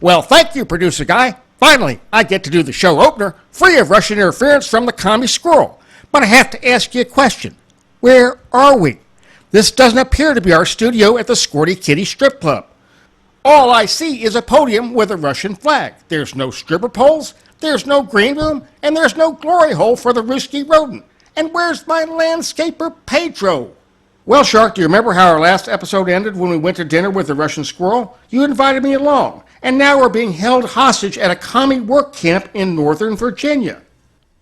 Well, thank you, producer guy. Finally, I get to do the show opener, free of Russian interference from the Commie Squirrel. But I have to ask you a question. Where are we? This doesn't appear to be our studio at the Squirty Kitty Strip Club. All I see is a podium with a Russian flag. There's no stripper poles, there's no green room, and there's no glory hole for the Ruski rodent. And where's my landscaper Pedro? Well, Shark, do you remember how our last episode ended when we went to dinner with the Russian squirrel? You invited me along, and now we're being held hostage at a commie work camp in Northern Virginia.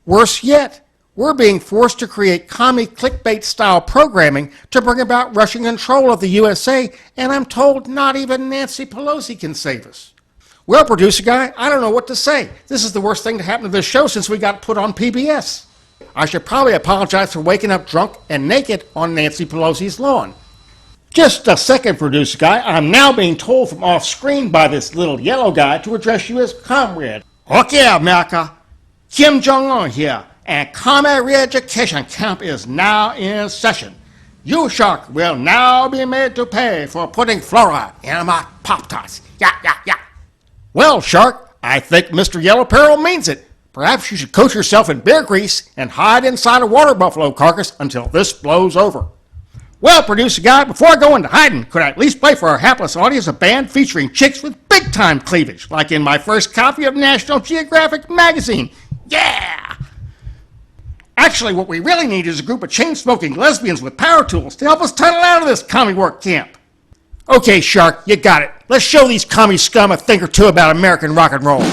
Worse yet, we're being forced to create commie clickbait-style programming to bring about Russian control of the USA, and I'm told not even Nancy Pelosi can save us. Well, producer guy, I don't know what to say. This is the worst thing to happen to this show since we got put on PBS. I should probably apologize for waking up drunk and naked on Nancy Pelosi's lawn. Just a second, producer guy. I'm now being told from off screen by this little yellow guy to address you as comrade. Okay, America. Kim Jong-un here, and Commie Re-Education Camp is now in session. You, Shark, will now be made to pay for putting fluoride in my Pop-Tarts. Yeah. Well, Shark, I think Mr. Yellow Peril means it. Perhaps you should coat yourself in bear grease and hide inside a water buffalo carcass until this blows over. Well, producer guy, before I go into hiding, could I at least play for our hapless audience a band featuring chicks with big-time cleavage, like in my first copy of National Geographic magazine? Yeah! Actually, what we really need is a group of chain-smoking lesbians with power tools to help us tunnel out of this commie work camp. Okay, Shark, you got it. Let's show these commie scum a thing or two about American rock and roll.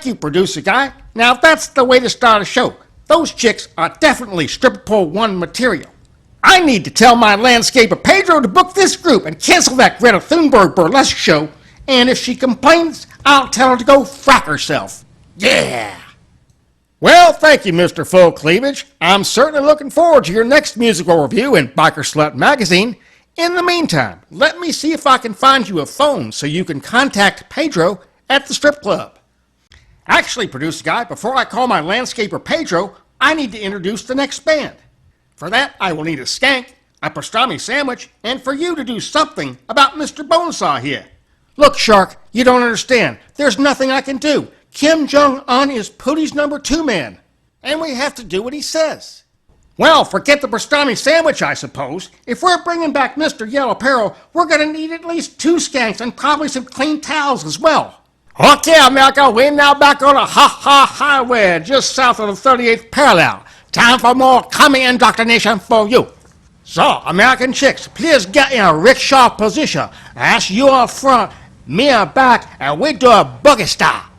Thank you, producer guy. Now that's the way to start a show. Those chicks are definitely stripper pole 1 material. I need to tell my landscaper Pedro to book this group and cancel that Greta Thunberg burlesque show. And if she complains, I'll tell her to go frack herself. Yeah! Well, thank you, Mr. Full Cleavage. I'm certainly looking forward to your next musical review in Biker Slut magazine. In the meantime, let me see if I can find you a phone so you can contact Pedro at the strip club. Actually, producer guy, before I call my landscaper Pedro, I need to introduce the next band. For that, I will need a skank, a pastrami sandwich, and for you to do something about Mr. Bonesaw here. Look, Shark, you don't understand. There's nothing I can do. Kim Jong-un is Pooty's number 2 man, and we have to do what he says. Well, forget the pastrami sandwich, I suppose. If we're bringing back Mr. Yellow Peril, we're going to need at least 2 skanks and probably some clean towels as well. Okay, America, we're now back on a ha-ha highway just south of the 38th parallel. Time for more commie indoctrination for you. So, American chicks, please get in a rickshaw position. As you are front, me are back, and we do a boogie style.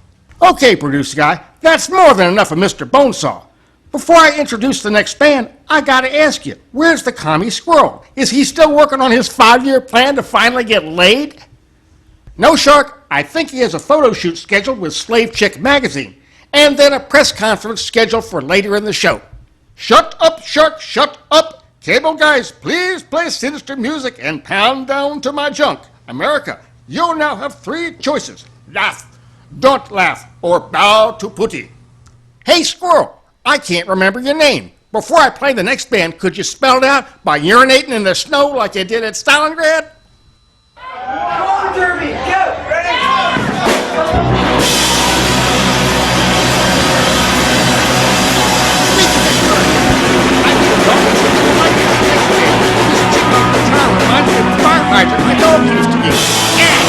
Okay, producer guy, that's more than enough of Mr. Bonesaw. Before I introduce the next band, I gotta ask you, where's the Commie Squirrel? Is he still working on his 5-year plan to finally get laid? No, Shark, I think he has a photo shoot scheduled with Slave Chick magazine, and then a press conference scheduled for later in the show. Shut up, Shark, shut up! Cable guys, please play sinister music and pound down to my junk. America, you now have 3 choices. Laugh, don't laugh, or bow to Pooty. Hey, Squirrel, I can't remember your name. Before I play the next band, could you spell it out by urinating in the snow like you did at Stalingrad? Roller derby, go! Ready? I know I'm used to you. Yeah.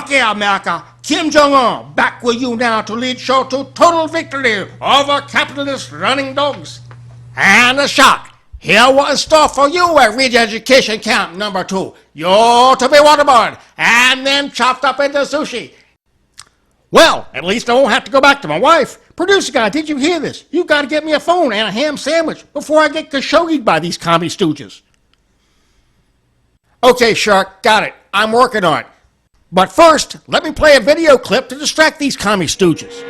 Okay, America, Kim Jong-un back with you now to lead show to total victory over capitalist running dogs. And a shock. Here what in store for you at Ridge Education Camp number 2. You're to be waterboarded and then chopped up into sushi. Well, at least I won't have to go back to my wife. Producer guy, did you hear this? You got to get me a phone and a ham sandwich before I get Khashoggi'd by these commie stooges. Okay, Shark, got it. I'm working on it. But first, let me play a video clip to distract these commie stooges.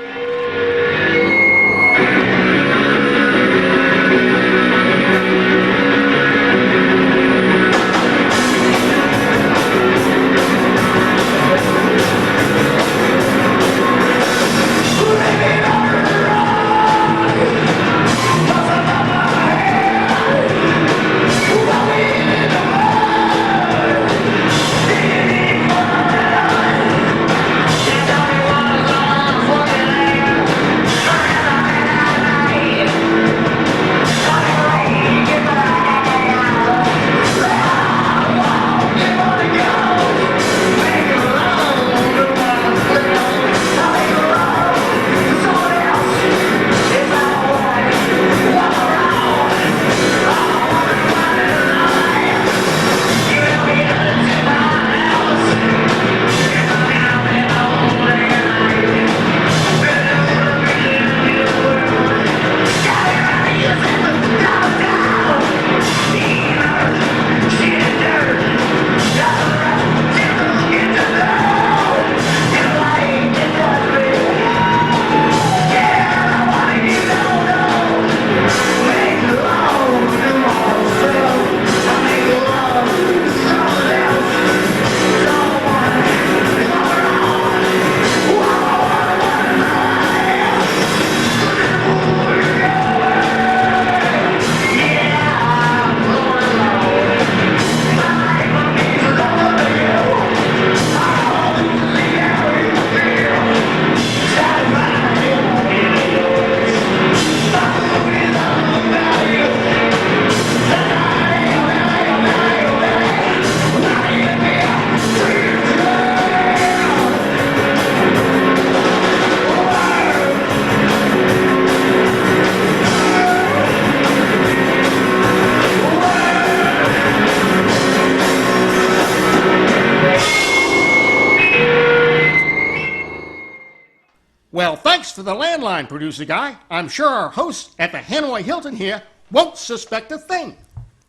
Well, thanks for the landline, producer guy. I'm sure our hosts at the Hanoi Hilton here won't suspect a thing.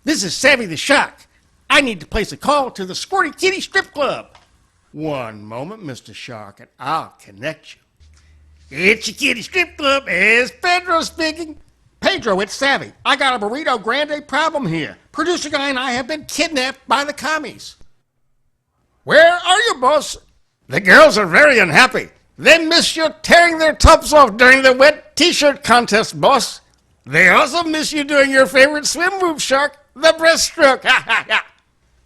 This is Savvy the Shark. I need to place a call to the Squirty Kitty Strip Club. One moment, Mr. Shark, and I'll connect you. It's your kitty strip club. It's Pedro speaking. Pedro, it's Savvy. I got a burrito grande problem here. Producer guy and I have been kidnapped by the commies. Where are you, boss? The girls are very unhappy. They miss you tearing their tops off during the wet t-shirt contest, boss. They also miss you doing your favorite swim move, Shark, the breaststroke. Ha ha ha.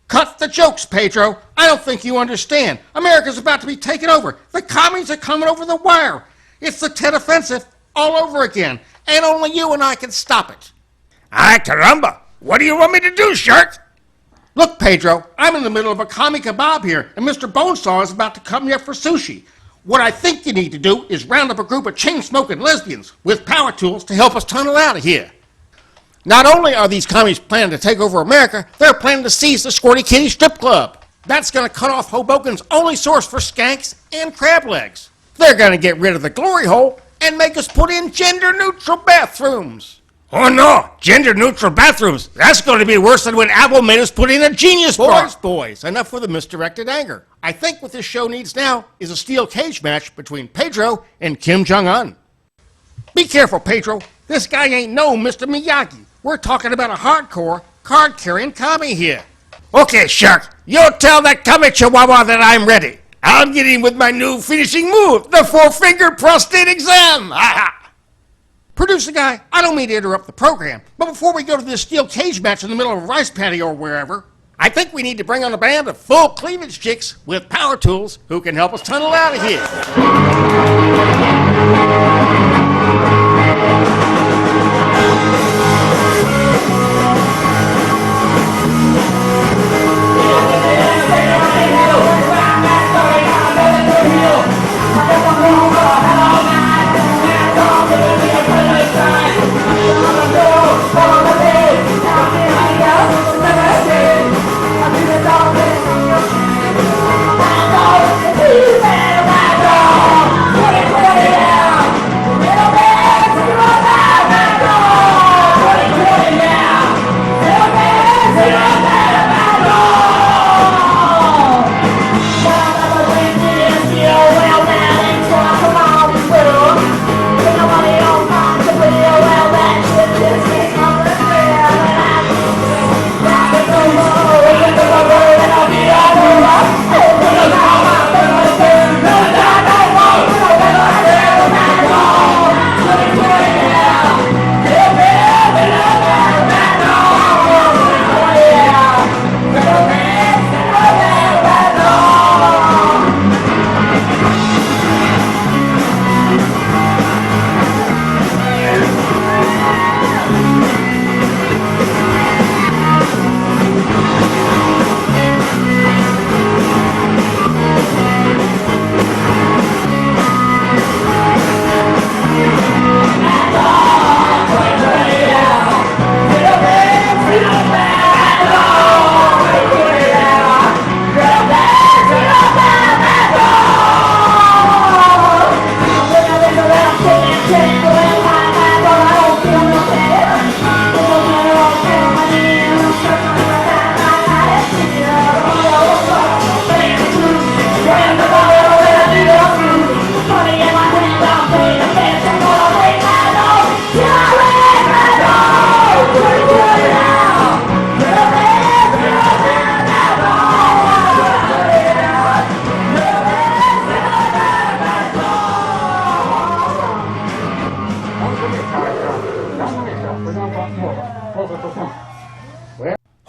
Cut the jokes, Pedro. I don't think you understand. America's about to be taken over. The commies are coming over the wire. It's the Tet Offensive all over again, and only you and I can stop it. Ay, caramba. What do you want me to do, Shark? Look, Pedro, I'm in the middle of a commie kebab here, and Mr. Bonesaw is about to cut me up for sushi. What I think you need to do is round up a group of chain-smoking lesbians with power tools to help us tunnel out of here. Not only are these commies planning to take over America, they're planning to seize the Squirty Kitty Strip Club. That's going to cut off Hoboken's only source for skanks and crab legs. They're going to get rid of the glory hole and make us put in gender-neutral bathrooms. Oh no, gender-neutral bathrooms. That's going to be worse than when Apple made us put in a genius bar. Boys, enough with the misdirected anger. I think what this show needs now is a steel cage match between Pedro and Kim Jong-un. Be careful, Pedro. This guy ain't no Mr. Miyagi. We're talking about a hardcore, card-carrying commie here. Okay, Shark, you tell that commie chihuahua that I'm ready. I'll get him with my new finishing move, the four-finger prostate exam. Producer guy, I don't mean to interrupt the program, but before we go to this steel cage match in the middle of a rice paddy or wherever, I think we need to bring on a band of full cleavage chicks with power tools who can help us tunnel out of here.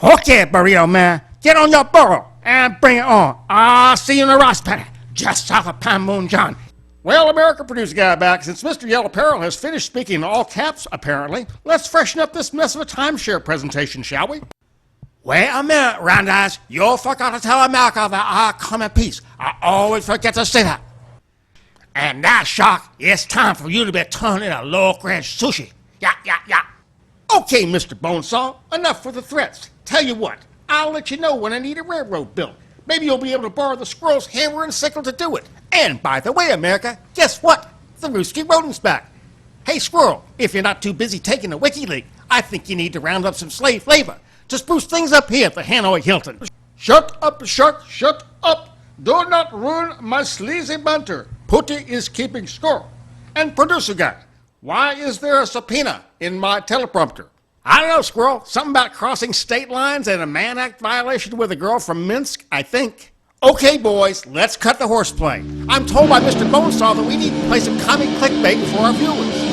Okay, burrito man, get on your burro and bring it on. I'll see you in the rice paddy, just south of Panmunjom. Well, America producer guy back. Since Mr. Yellow Peril has finished speaking in all caps, apparently, let's freshen up this mess of a timeshare presentation, shall we? Wait a minute, Round Eyes. You forgot to tell America that I come in peace. I always forget to say that. And now, Shark, it's time for you to be turned into low-grade sushi. Yeah. Okay, Mr. Bonesaw, enough for the threats. Tell you what, I'll let you know when I need a railroad built. Maybe you'll be able to borrow the squirrel's hammer and sickle to do it. And by the way, America, guess what? the Rooski Rodent's back. Hey, Squirrel, if you're not too busy taking a wiki leak, I think you need to round up some slave labor to spruce things up here at the Hanoi Hilton. Shut up, shark, shut up. Do not ruin my sleazy banter. Pooty is keeping score. And producer guy, why is there a subpoena in my teleprompter? I don't know, Squirrel. Something about crossing state lines and a Mann Act violation with a girl from Minsk, I think. Okay, boys, let's cut the horseplay. I'm told by Mr. Bonesaw that we need to play some comic clickbait for our viewers.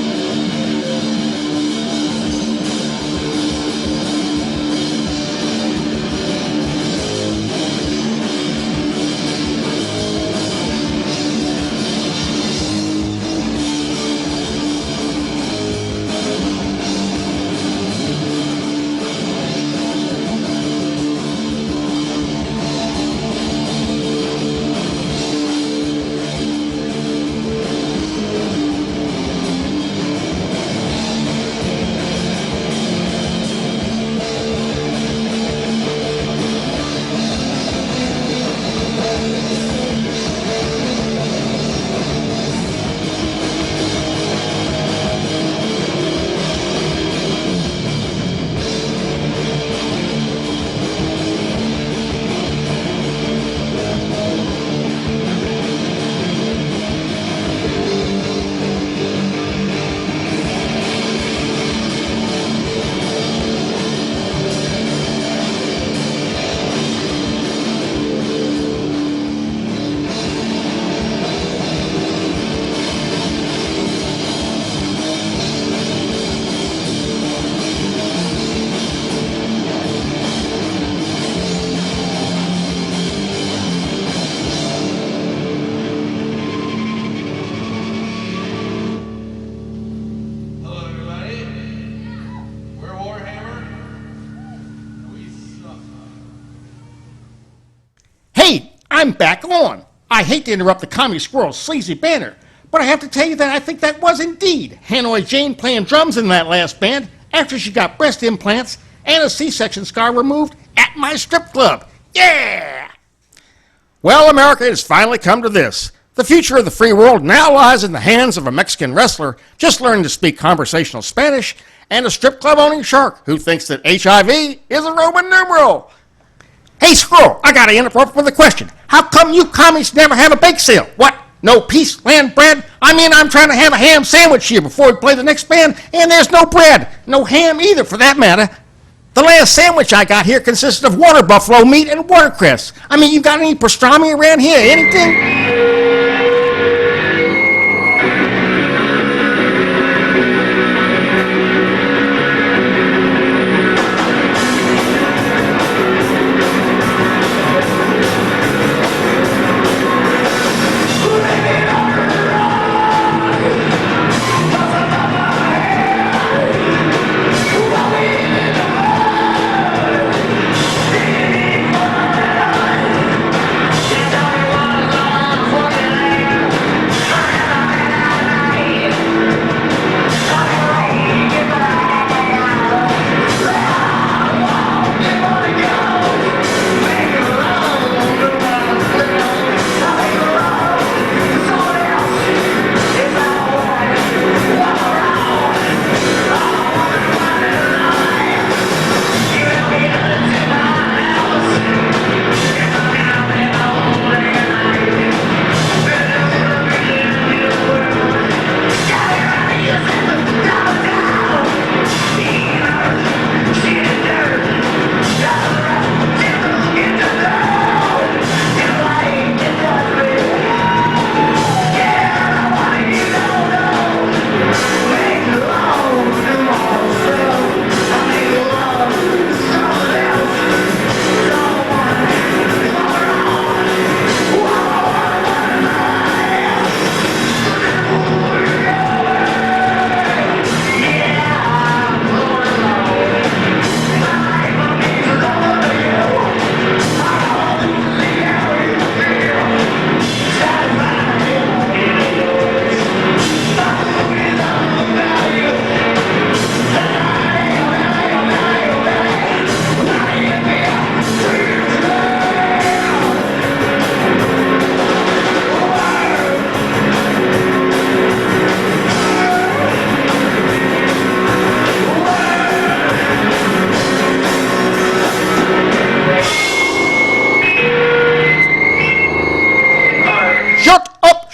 Hey, I'm back on. I hate to interrupt the Commie Squirrel's sleazy banner, but I have to tell you that I think that was indeed Hanoi Jane playing drums in that last band after she got breast implants and a C-section scar removed at my strip club. Yeah! Well, America has finally come to this. The future of the free world now lies in the hands of a Mexican wrestler just learning to speak conversational Spanish and a strip club owning shark who thinks that HIV is a Roman numeral. Hey, Squirrel, I gotta interrupt with a question. How come you commies never have a bake sale? What? No peace, land, bread? I mean, I'm trying to have a ham sandwich here before we play the next band, and there's no bread. No ham either, for that matter. The last sandwich I got here consisted of water buffalo meat and watercress. I mean, you got any pastrami around here? Anything?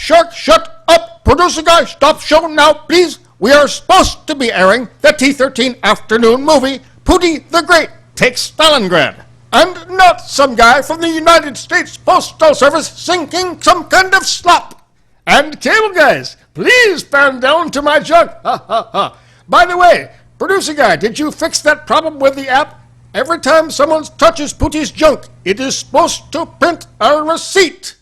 shark, shut up. Producer guy, stop show now, please. We are supposed to be airing the T13 afternoon movie, Pooty the Great Takes Stalingrad. And not some guy from the United States Postal Service sinking some kind of slop. And cable guys, please pan down to my junk. Ha ha ha. By the way, producer guy, did you fix that problem with the app? Every time someone touches Pooty's junk, it is supposed to print a receipt.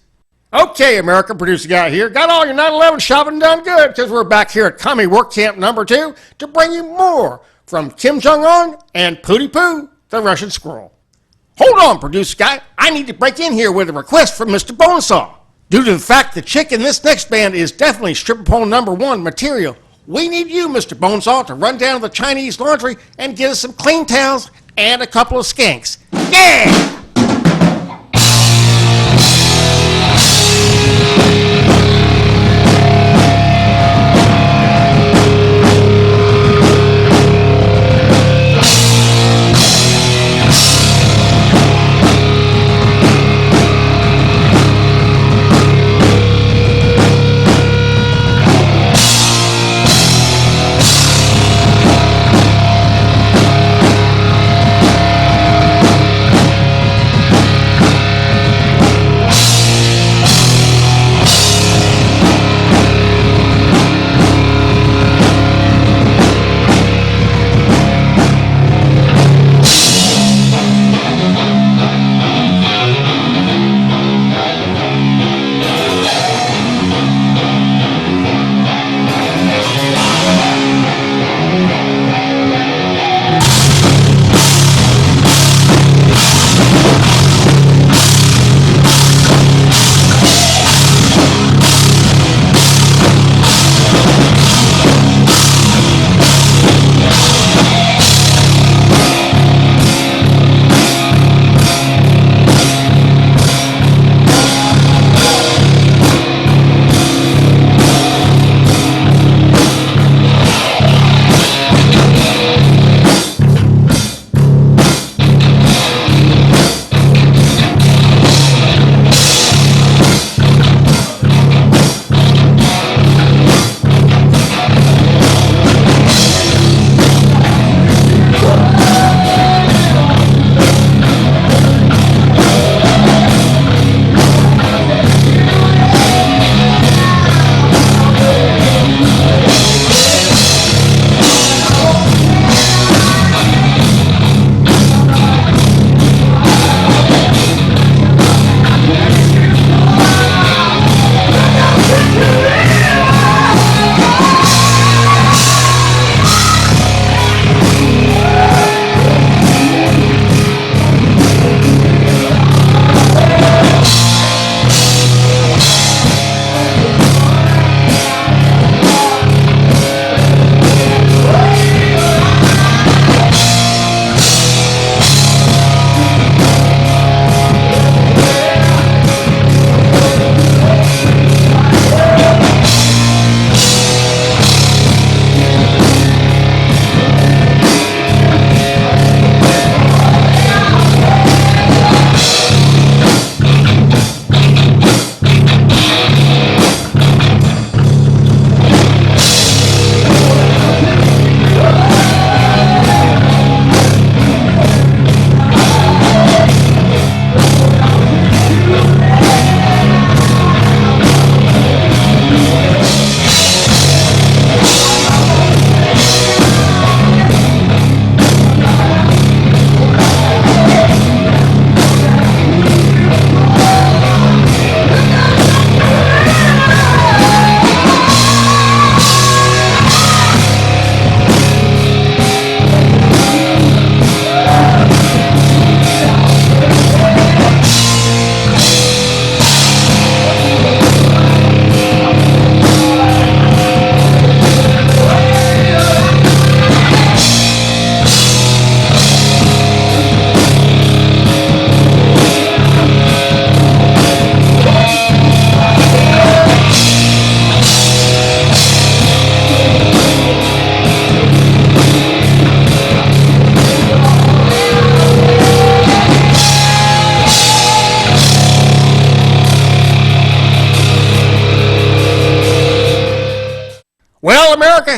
Okay, American producer guy here. Got all your 9/11 shopping done good, because we're back here at Commie Work Camp number 2 to bring you more from Kim Jong-un and Pooty Poo, the Russian squirrel. Hold on, producer guy. I need to break in here with a request from Mr. Bonesaw. Due to the fact the chick in this next band is definitely stripper pole number 1 material, we need you, Mr. Bonesaw, to run down to the Chinese laundry and get us some clean towels and a couple of skanks. Yeah!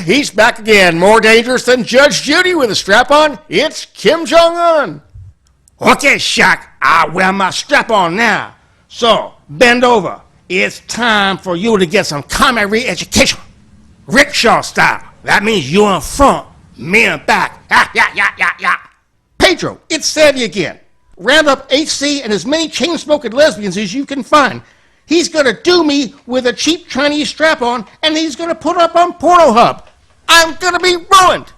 he's back again. More dangerous than Judge Judy with a strap on. It's Kim Jong-un. Okay, Shaq, I wear my strap on now. So, bend over. It's time for you to get some commie re-education. Rickshaw style. That means you in front, me in back. Ah, yeah, yeah, yeah, yeah. Pedro, it's Savvy again. Round up HC and as many chain-smoking lesbians as you can find. He's going to do me with a cheap Chinese strap-on, and he's going to put up on Pornhub. I'm going to be ruined.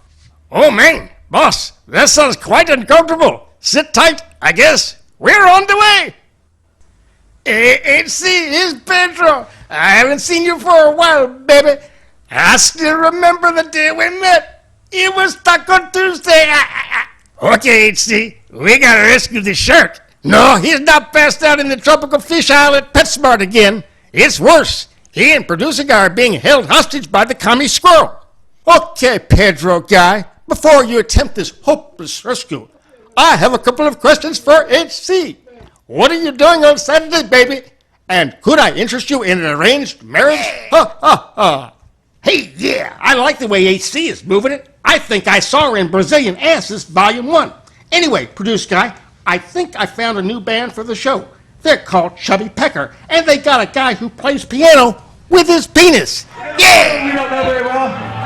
Oh, man. Boss, that sounds quite uncomfortable. Sit tight, I guess. We're on the way. Hey, HC, it's Pedro. I haven't seen you for a while, baby. I still remember the day we met. It was Taco Tuesday. Okay, HC, we gotta rescue the shark. No, he's not passed out in the tropical fish aisle at PetSmart again. It's worse. He and producer guy are being held hostage by the commie squirrel. Okay, Pedro guy, before you attempt this hopeless rescue, I have a couple of questions for HC. What are you doing on Saturday, baby? And could I interest you in an arranged marriage? Ha, ha, ha. Hey, yeah, I like the way HC is moving it. I think I saw her in Brazilian Asses Volume 1. Anyway, producer guy, I think I found a new band for the show. They're called Chubby Pecker, and they got a guy who plays piano with his penis. Yeah! You don't know very well.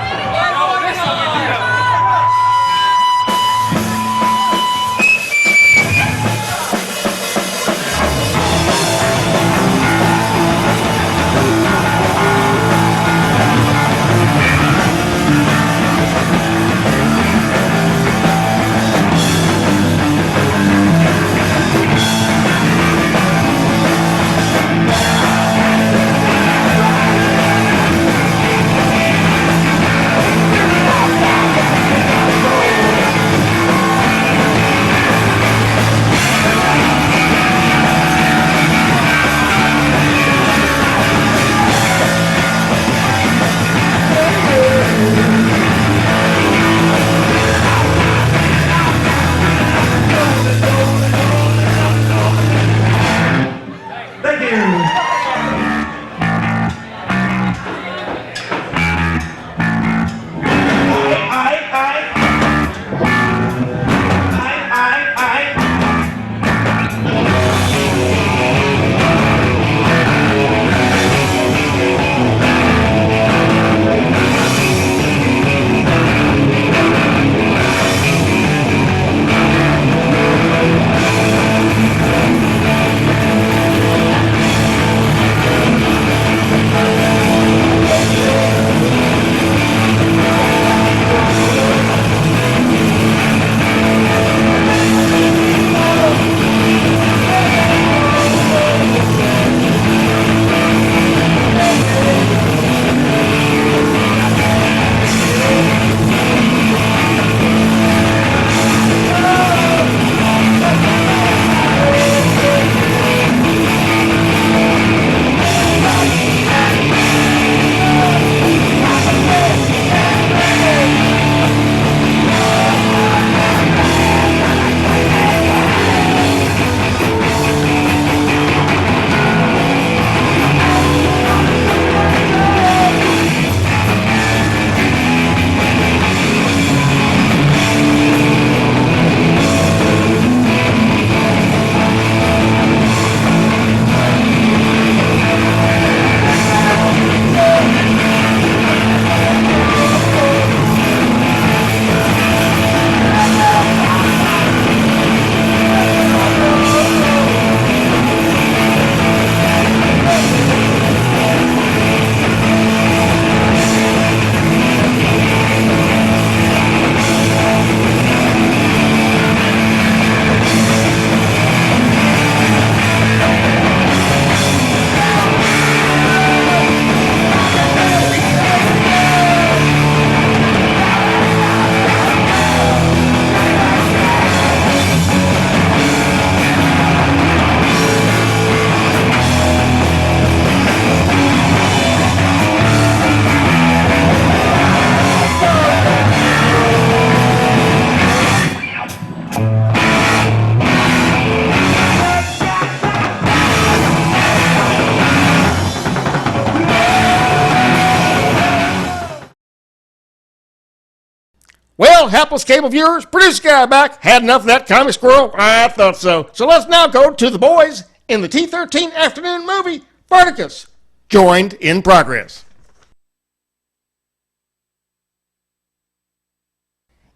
Well, hapless cable viewers, producer guy back. Had enough of that comic squirrel? I thought so. So let's now go to the boys in the T13 afternoon movie, Spartacus. Joined in progress.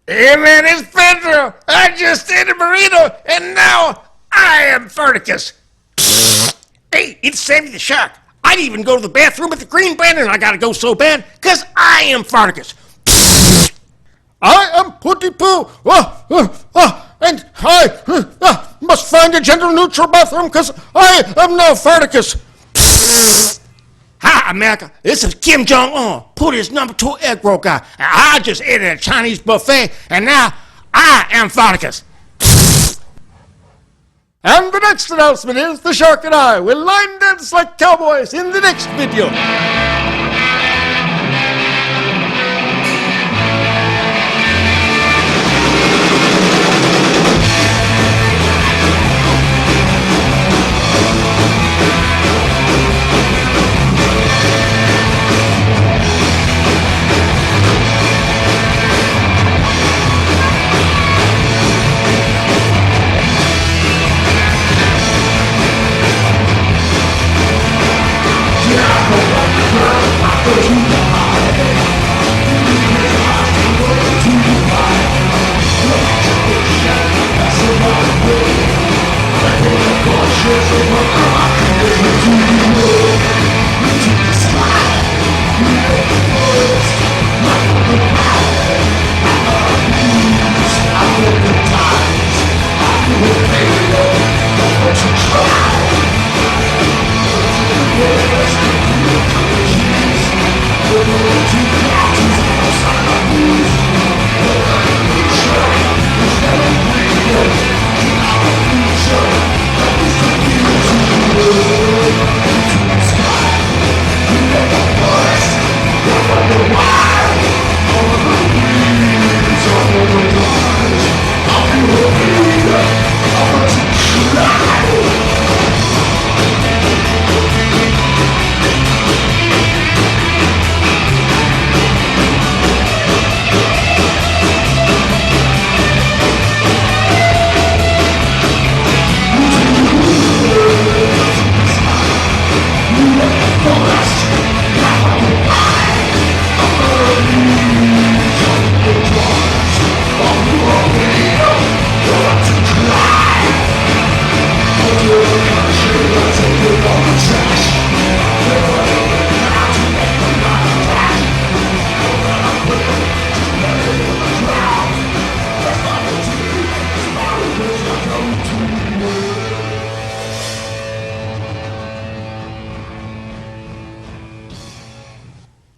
Hey man, it's Pedro. I just ate a burrito, and now I am Spartacus. Hey, it's Sammy the Shark. I'd even go to the bathroom with the Green Lantern. I gotta go so bad, because I am Spartacus. I am Pooty, and I must find a gender-neutral bathroom, because I am now Spartacus. Hi, America. This is Kim Jong-un, Pooty's #2 egg roll guy. And I just ate at a Chinese buffet, and now I am Spartacus. And the next announcement is the Shark and I will line dance like cowboys in the next video.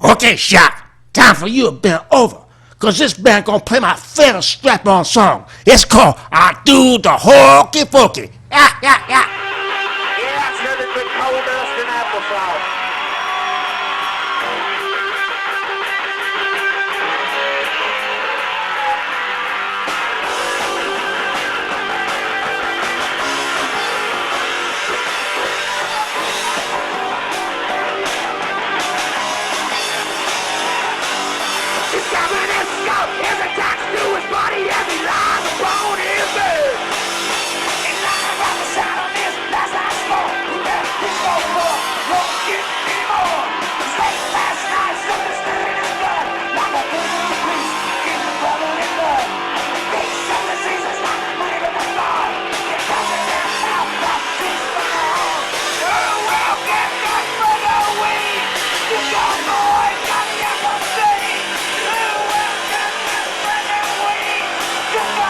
Okay, Shot, time for you to bend over, cause this band gonna play my favorite strap-on song. It's called I Do the Hokey Pokey. Yeah. Yeah, it's nothing but coal dust and applesauce. He's coming in scope, his attacks to his body, every line the bone is big. And line about the sound of this, that's not smoke. He's so full, won't get anymore. It's late last night, something stood in his blood, like a physical priest in the bubbling blood. These some diseases like money to the farm. It doesn't matter how far things from the home. Oh, well, get that for the weed. You got boy, got the apple seed. Oh, well, get that for the weed. You got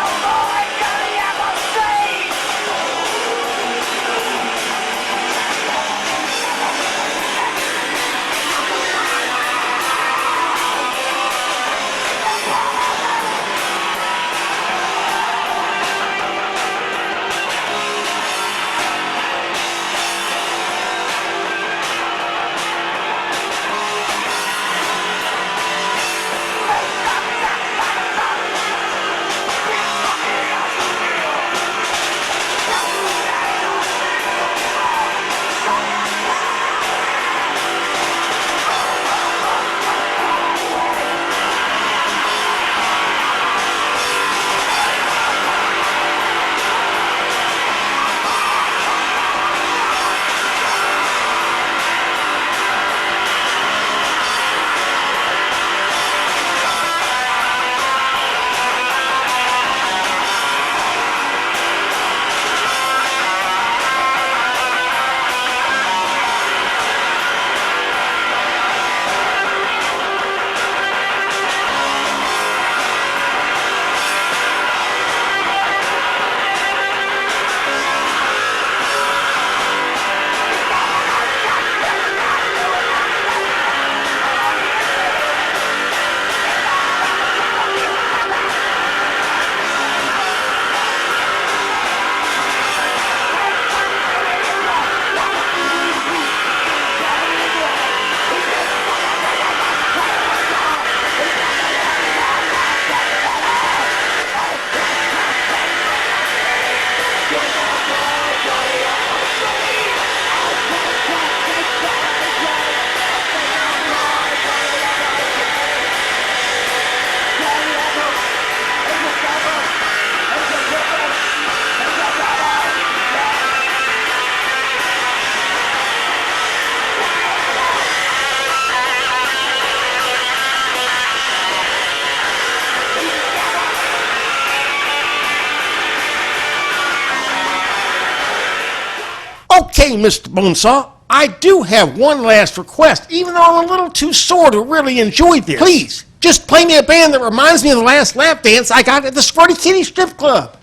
Okay, Mr. Bonesaw, I do have one last request, even though I'm a little too sore to really enjoy this. Please, just play me a band that reminds me of the last lap dance I got at the Squirty Kitty Strip Club.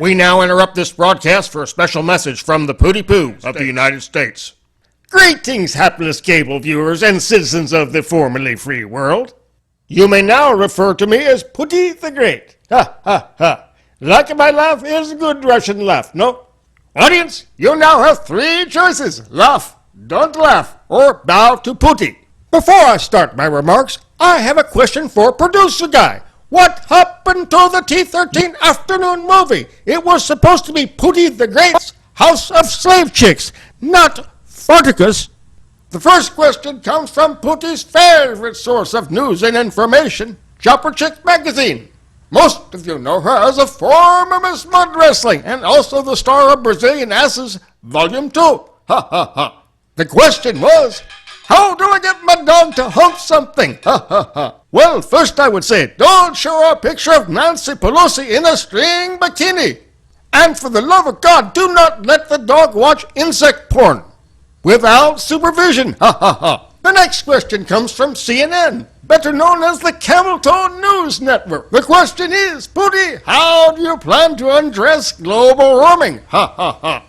We now interrupt this broadcast for a special message from the Pooty Poo of the United States. Greetings, hapless cable viewers and citizens of the formerly free world. You may now refer to me as Pooty the Great. Ha, ha, ha. Like my laugh is a good Russian laugh, no? Audience, you now have three choices. Laugh, don't laugh, or bow to Pooty. Before I start my remarks, I have a question for Producer Guy. What happened to the T-13 afternoon movie? It was supposed to be Pooty the Great's House of Slave Chicks, not Farticus. The first question comes from Pooty's favorite source of news and information, Chopper Chick magazine. Most of you know her as a former Miss Mud Wrestling and also the star of Brazilian Asses, Volume 2. Ha ha ha. The question was, how do I get my dog to hump something? Ha ha ha. Well, first I would say, don't show a picture of Nancy Pelosi in a string bikini. And for the love of God, do not let the dog watch insect porn without supervision. Ha ha ha. The next question comes from CNN, better known as the Camel Toe News Network. The question is, Pooty, how do you plan to undress global warming? Ha ha ha.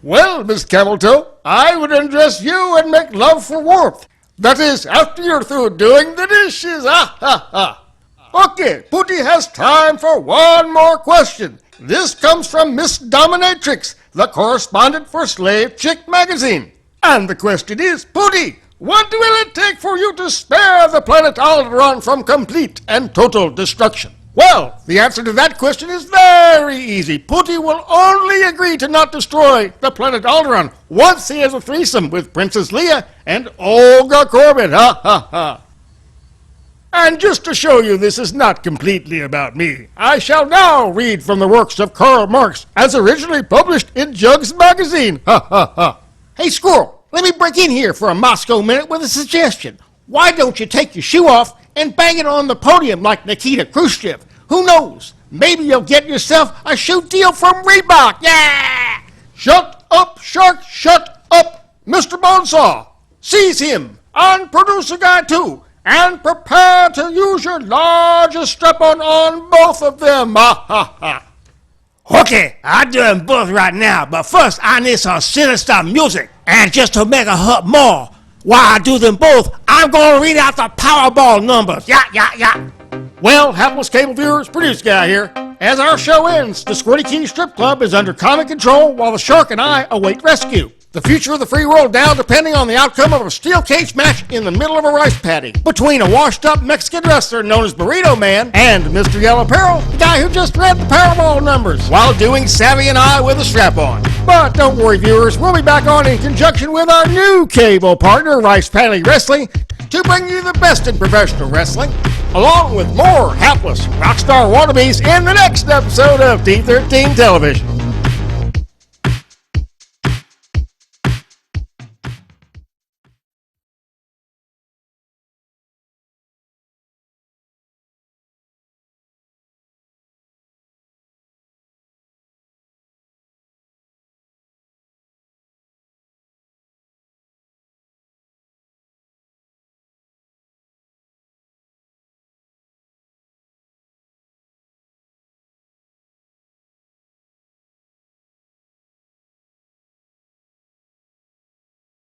Well, Miss Camel Toe, I would undress you and make love for warmth. That is, after you're through doing the dishes. Ha ha ha. Okay, Pooty has time for one more question. This comes from Miss Dominatrix, the correspondent for Slave Chick magazine. And the question is, Pooty, what will it take for you to spare the planet Alderaan from complete and total destruction? Well, the answer to that question is very easy. Pooty will only agree to not destroy the planet Alderaan once he has a threesome with Princess Leia and Olga Corbett. Ha ha ha. And just to show you this is not completely about me, I shall now read from the works of Karl Marx as originally published in Jugs magazine. Ha ha ha. Hey Squirrel, let me break in here for a Moscow minute with a suggestion. Why don't you take your shoe off and bang it on the podium like Nikita Khrushchev? Who knows? Maybe you'll get yourself a shoe deal from Reebok. Yeah! Shut up, Shark, shut up, Mr. Bonesaw. Seize him, and Producer Guy too, and prepare to use your largest strap-on on both of them. Ha ha ha. Okay, I'll do them both right now, but first I need some sinister music. And just to make it hurt more, while I do them both, I'm going to read out the Powerball numbers. Yeah, yeah, yeah. Well, hapless cable viewers, Producer Guy here. As our show ends, the Squirty Kitty Strip Club is under common control while the shark and I await rescue. The future of the free world now depending on the outcome of a steel cage match in the middle of a rice paddy between a washed-up Mexican wrestler known as Burrito Man and Mr. Yellow Peril, the guy who just read the Powerball numbers, while doing Savvy and I with a strap-on. But don't worry, viewers, we'll be back on in conjunction with our new cable partner, Rice Paddy Wrestling, to bring you the best in professional wrestling, along with more hapless rockstar wannabes in the next episode of T13 Television.